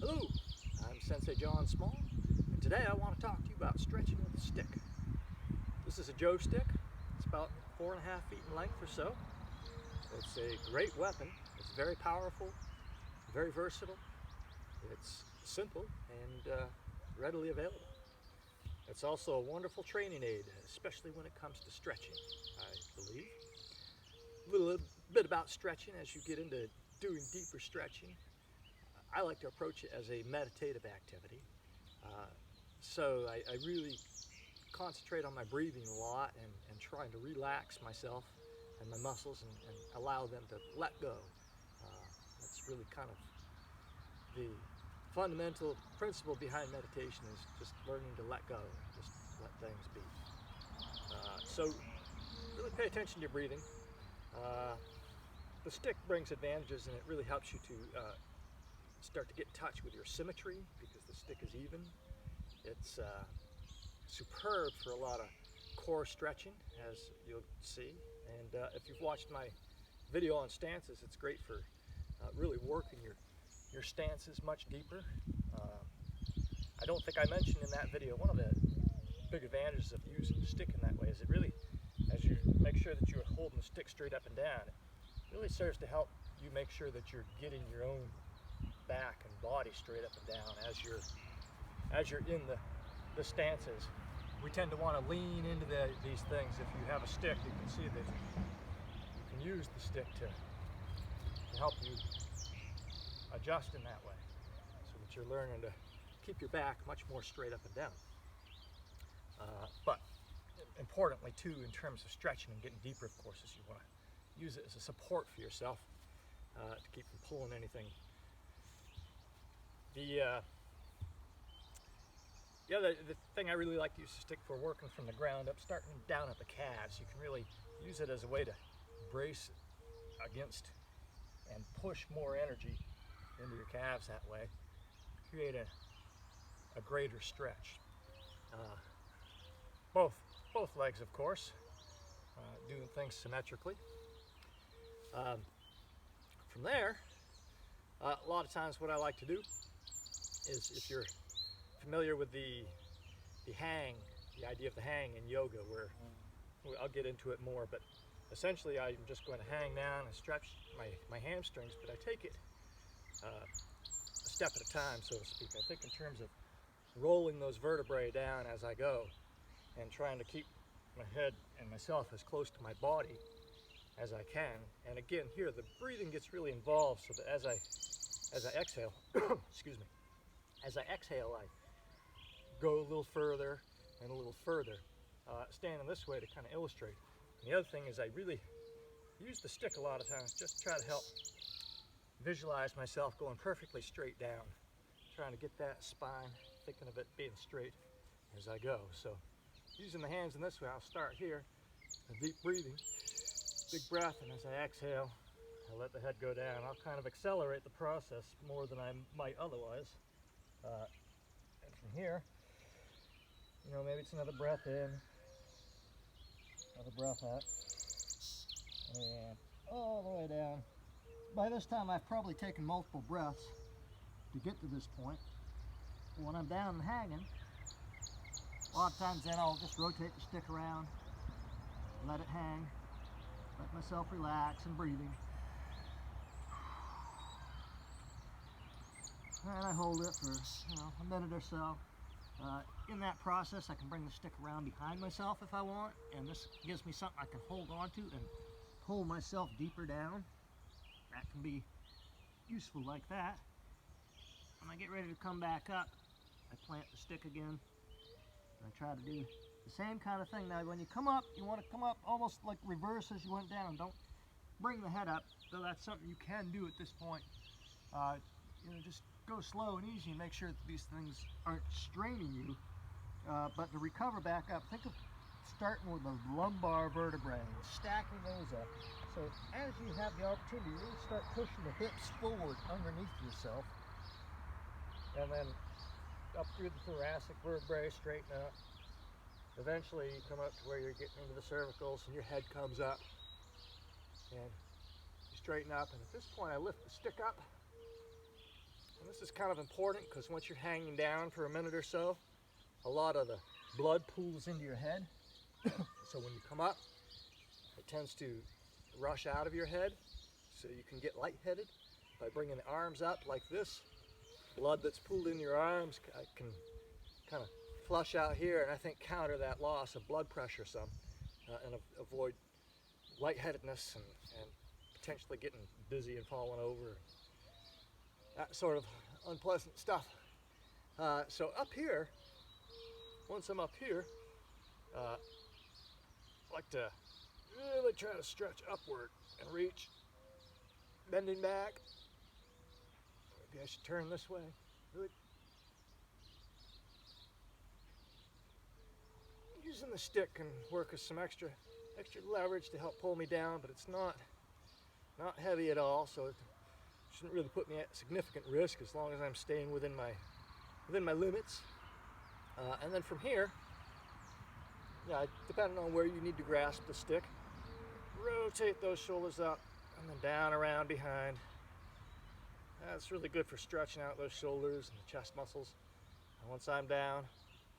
Hello, I'm Sensei John Small, and today I want to talk to you about stretching with a stick. This is a Joe stick. It's about 4.5 feet in length or so. It's a great weapon. It's very powerful, very versatile. It's simple and readily available. It's also a wonderful training aid, especially when it comes to stretching, I believe. A little bit about stretching as you get into doing deeper stretching. I like to approach it as a meditative activity. So I really concentrate on my breathing a lot and trying to relax myself and my muscles and allow them to let go. That's really kind of the fundamental principle behind meditation, is just learning to let go and just let things be. So really pay attention to your breathing. The stick brings advantages, and it really helps you to start to get in touch with your symmetry because the stick is even. It's superb for a lot of core stretching, as you'll see. And if you've watched my video on stances, it's great for really working your stances much deeper. I don't think I mentioned in that video, one of the big advantages of using the stick in that way is it really, as you make sure that you're holding the stick straight up and down, it really serves to help you make sure that you're getting your own back and body straight up and down as you're in the stances. We tend to want to lean into these things. If you have a stick, you can see that you can use the stick to help you adjust in that way, so that you're learning to keep your back much more straight up and down. But importantly too, in terms of stretching and getting deeper, of course, is you want to use it as a support for yourself to keep from pulling anything. The thing I really like to use the stick for, working from the ground up, starting down at the calves, you can really use it as a way to brace against and push more energy into your calves that way, create a greater stretch. Both legs, of course, doing things symmetrically. From there, a lot of times what I like to do is, if you're familiar with the hang, the idea of the hang in yoga, where I'll get into it more, but essentially I'm just going to hang down and stretch my hamstrings, but I take it a step at a time, so to speak. I think in terms of rolling those vertebrae down as I go and trying to keep my head and myself as close to my body as I can. And again, here the breathing gets really involved, so that as I exhale, excuse me, as I exhale, I go a little further and a little further, standing this way to kind of illustrate. And the other thing is, I really use the stick a lot of times just to try to help visualize myself going perfectly straight down, trying to get that spine, thinking of it being straight as I go. So using the hands in this way, I'll start here, a deep breathing, big breath, and as I exhale, I'll let the head go down. I'll kind of accelerate the process more than I might otherwise. And from here, maybe it's another breath in, another breath out, and all the way down. By this time, I've probably taken multiple breaths to get to this point. When I'm down and hanging, a lot of times then I'll just rotate the stick around, let it hang, let myself relax and breathing. And I hold it for a minute or so. In that process, I can bring the stick around behind myself if I want, and this gives me something I can hold on to and pull myself deeper down. That can be useful like that. When I get ready to come back up, I plant the stick again, and I try to do the same kind of thing. Now, when you come up, you want to come up almost like reverse as you went down. Don't bring the head up, though that's something you can do at this point. Just go slow and easy and make sure that these things aren't straining you. But to recover back up, think of starting with the lumbar vertebrae and stacking those up. So as you have the opportunity, you really start pushing the hips forward underneath yourself. And then up through the thoracic vertebrae, straighten up. Eventually you come up to where you're getting into the cervicals and your head comes up. And you straighten up, and at this point I lift the stick up And this is kind of important because once you're hanging down for a minute or so, a lot of the blood pools into your head. So when you come up, it tends to rush out of your head, so you can get lightheaded by bringing the arms up like this. Blood that's pooled in your arms can kind of flush out here, and I think counter that loss of blood pressure some, and avoid lightheadedness and potentially getting dizzy and falling over. That sort of unpleasant stuff. So up here, once I'm up here, I like to really try to stretch upward and reach, bending back. Maybe I should turn this way. Good. Using the stick can work with some extra leverage to help pull me down, but it's not heavy at all, so it shouldn't really put me at significant risk as long as I'm staying within my limits. And then from here, yeah, depending on where you need to grasp the stick, rotate those shoulders up and then down around behind. That's really good for stretching out those shoulders and the chest muscles. And once I'm down,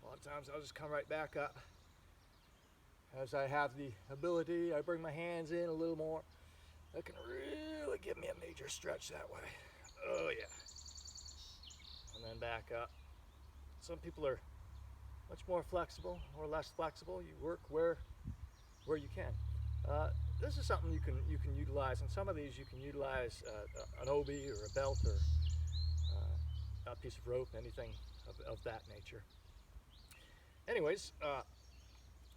a lot of times I'll just come right back up. As I have the ability, I bring my hands in a little more. That can really give me a major stretch that way. Oh yeah. And then back up. Some people are much more flexible or less flexible. You work where you can. This is something you can utilize, and some of these you can utilize an obi or a belt or a piece of rope, anything of that nature. Anyways,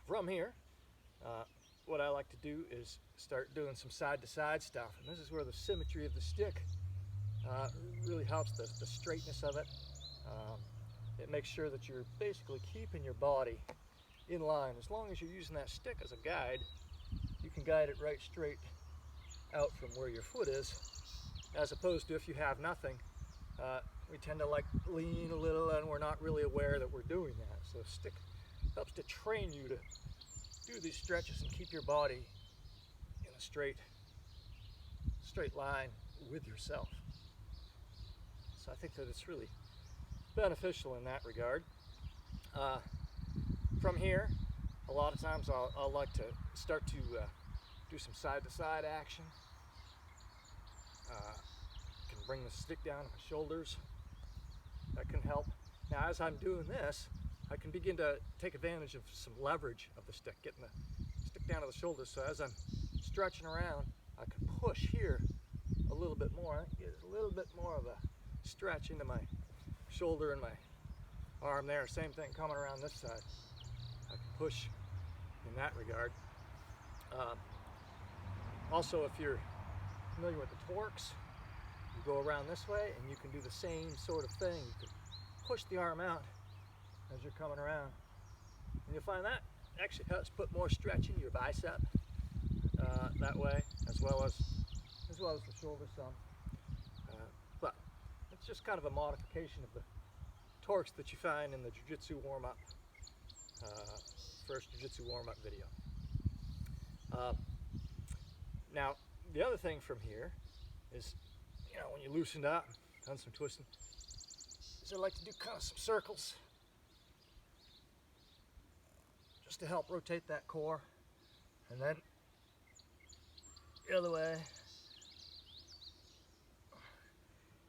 from here, what I like to do is start doing some side-to-side stuff, and this is where the symmetry of the stick really helps the straightness of it. It makes sure that you're basically keeping your body in line. As long as you're using that stick as a guide, you can guide it right straight out from where your foot is, as opposed to if you have nothing. We tend to like lean a little and we're not really aware that we're doing that. So a stick helps to train you to do these stretches and keep your body in a straight line with yourself. So I think that it's really beneficial in that regard. From here, a lot of times I'll like to start to do some side-to-side action. Can bring the stick down to my shoulders. That can help. Now as I'm doing this, I can begin to take advantage of some leverage of the stick, getting the stick down to the shoulders. So as I'm stretching around, I can push here a little bit more. Get a little bit more of a stretch into my shoulder and my arm there. Same thing coming around this side. I can push in that regard. Also, if you're familiar with the torques, you go around this way and you can do the same sort of thing. You can push the arm out as you're coming around, and you'll find that actually helps put more stretch into your bicep that way, as well as the shoulder some. But it's just kind of a modification of the torques that you find in the jiu-jitsu warm-up, first jiu-jitsu warm-up video. Now, the other thing from here is, when you loosened up, done some twisting, is I like to do kind of some circles, just to help rotate that core, and then the other way,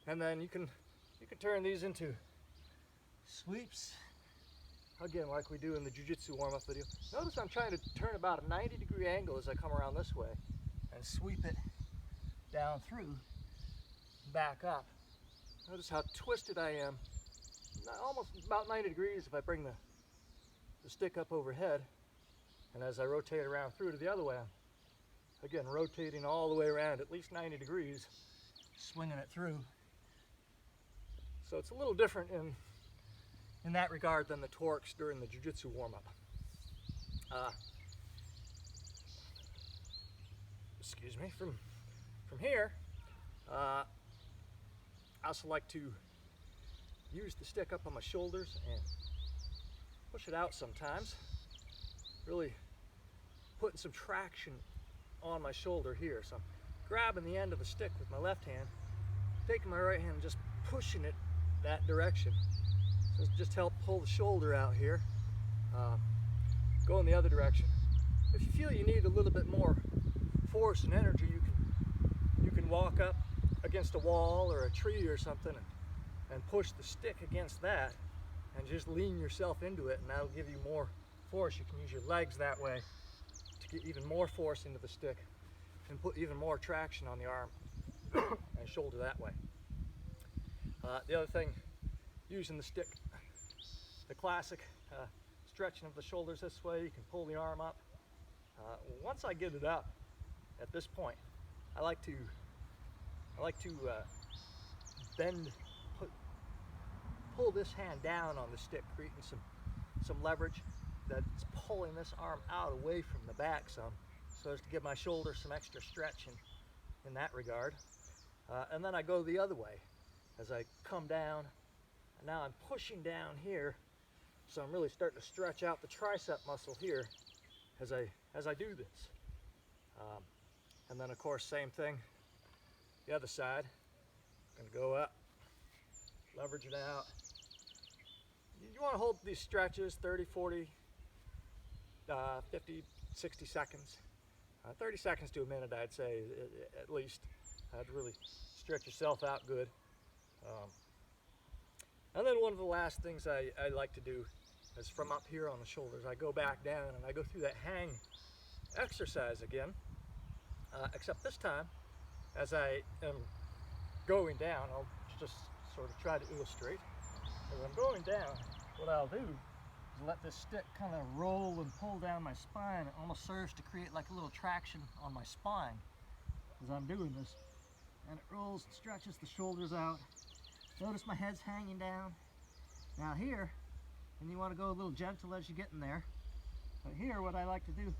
and then you can turn these into sweeps, again like we do in the jiu-jitsu warm-up video. Notice I'm trying to turn about a 90-degree angle as I come around this way and sweep it down through, back up. Notice how twisted I am, almost about 90 degrees if I bring the stick up overhead, and as I rotate around through to the other way, again rotating all the way around at least 90 degrees, swinging it through. So it's a little different in that regard than the torques during the jiu-jitsu warm-up. Excuse me. From here, I also like to use the stick up on my shoulders and push it out sometimes, really putting some traction on my shoulder here. So I'm grabbing the end of the stick with my left hand, taking my right hand and just pushing it that direction. So just help pull the shoulder out here. Go in the other direction. If you feel you need a little bit more force and energy, you can walk up against a wall or a tree or something and push the stick against that and just lean yourself into it, and that'll give you more force. You can use your legs that way to get even more force into the stick and put even more traction on the arm and shoulder that way. The other thing, using the stick, the classic stretching of the shoulders this way, you can pull the arm up. Once I get it up at this point, I like to bend, pull this hand down on the stick, creating some leverage that's pulling this arm out away from the back some, so as to give my shoulder some extra stretch in that regard. And then I go the other way as I come down, and now I'm pushing down here, so I'm really starting to stretch out the tricep muscle here as I do this. And then of course, same thing, the other side. I'm gonna go up, leverage it out. You want to hold these stretches 30, 40, 50, 60 seconds. 30 seconds to a minute, I'd say, at least. To really stretch yourself out good. And then one of the last things I like to do is from up here on the shoulders, I go back down and I go through that hang exercise again, except this time, as I am going down, I'll just sort of try to illustrate. As I'm going down, what I'll do is let this stick kind of roll and pull down my spine. It almost serves to create like a little traction on my spine as I'm doing this. And it rolls and stretches the shoulders out. Notice my head's hanging down. Now here, and you want to go a little gentle as you get in there, but here what I like to do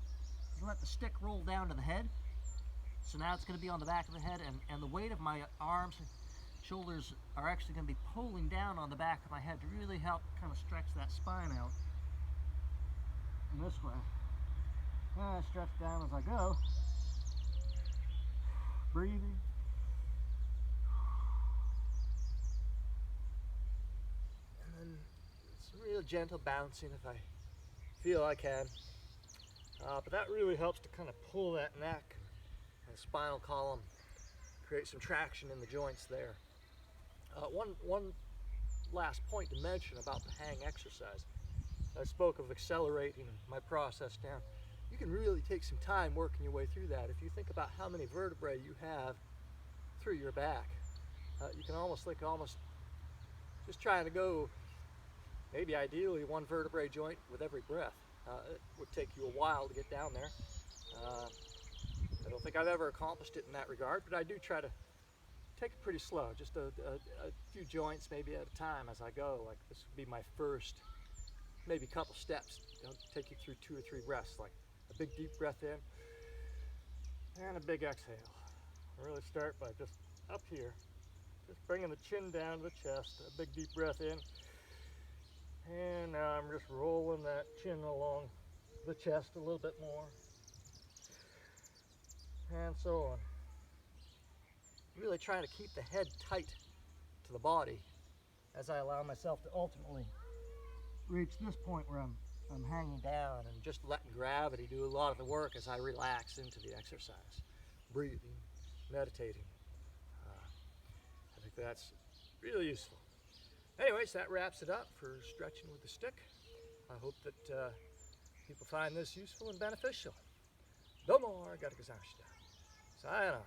is let the stick roll down to the head. So now it's going to be on the back of the head, and the weight of my arms and shoulders are actually going to be pulling down on the back of my head to really help kind of stretch that spine out. And this way. And I stretch down as I go. Breathing. And then some real gentle bouncing if I feel I can. But that really helps to kind of pull that neck and spinal column, create some traction in the joints there. One last point to mention about the hang exercise. I spoke of accelerating my process down. You can really take some time working your way through that. If you think about how many vertebrae you have through your back, you can almost just trying to go, maybe ideally one vertebrae joint with every breath. It would take you a while to get down there. I don't think I've ever accomplished it in that regard, but I do try to take it pretty slow, just a few joints maybe at a time as I go. Like this would be my first, maybe couple steps. It'll take you through 2 or 3 breaths, like a big deep breath in and a big exhale. I really start by just up here, just bringing the chin down to the chest, a big deep breath in, and now I'm just rolling that chin along the chest a little bit more, and so on. Really trying to keep the head tight to the body as I allow myself to ultimately reach this point where I'm hanging down and just letting gravity do a lot of the work as I relax into the exercise, breathing, meditating. I think that's really useful. Anyways, that wraps it up for stretching with the stick. I hope that people find this useful and beneficial. Domo arigatou gozaimashita. Sayonara.